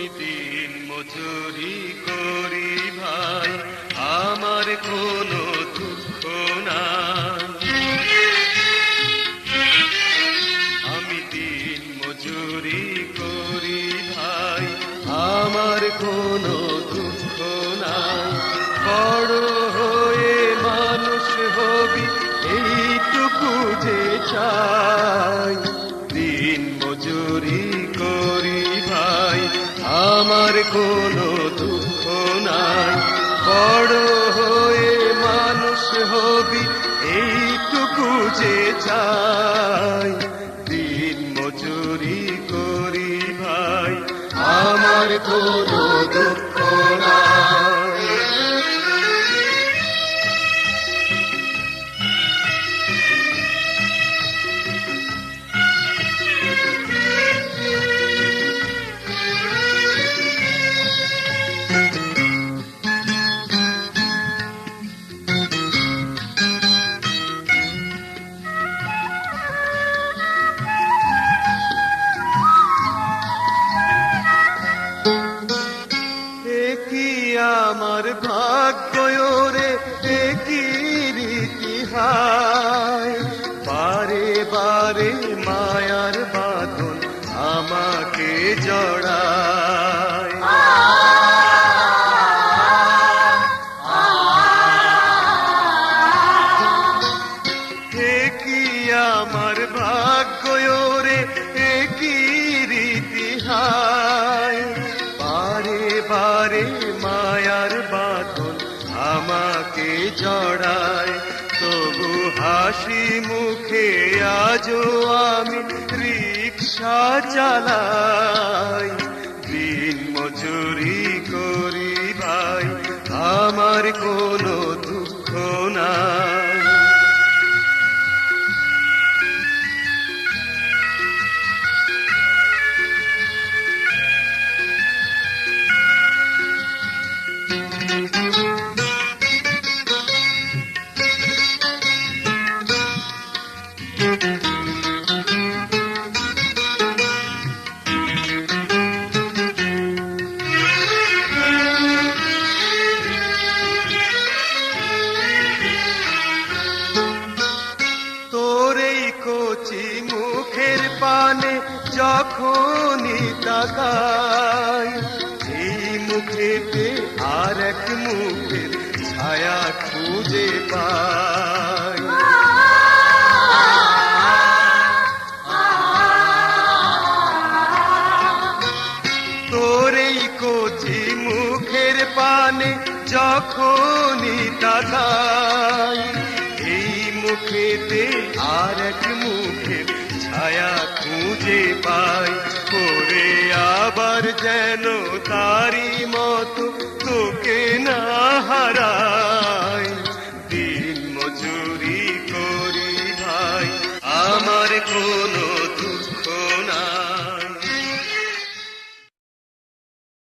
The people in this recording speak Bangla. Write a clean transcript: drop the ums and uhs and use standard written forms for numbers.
আমি দিন মজুরি করি ভাই, আমার কোনো দুঃখ নাই। আমি দিন মজুরি করি ভাই, আমার কোনো দুঃখ নাই। বড় হয়ে মানুষ হবি এইটুকু যে চাই। দিন মজুরি করি ভাই, আমার কোনো দুঃখ নাই। বড় হয়ে মানুষ হবি এইটুকু যে চাই। দিন মজুরি করি ভাই, আমার কোনো দুঃখ নাই। আমার ভাগ্য রে একই রীতি হায়, বারে বারে মায়ার বাঁধন আমাকে জড়ায়। একই আমার ভাগ্য রে একই রীতি হায়, বারে বারে মায়ার বাঁধন আমাকে জড়ায়। তবু হাসি মুখে আজও আমি রিক্সা চালাই। দিন মজুরি করি ভাই, আমার কোনো দুঃখ নাই। কচি মুখের পানে যখনই তাকাই, এই মুখেতে আর এক মুখের ছায়া খুঁজে পাই। তোর এই কচি মুখের পানে যখনই তাকাই, এই মুখেতে আর এক মুখের ছায়া খুঁজে পাই। করে আবার যেন তারি মতো তোকে না হারাই। দিন মজুরি করি ভাই, আমার কোনো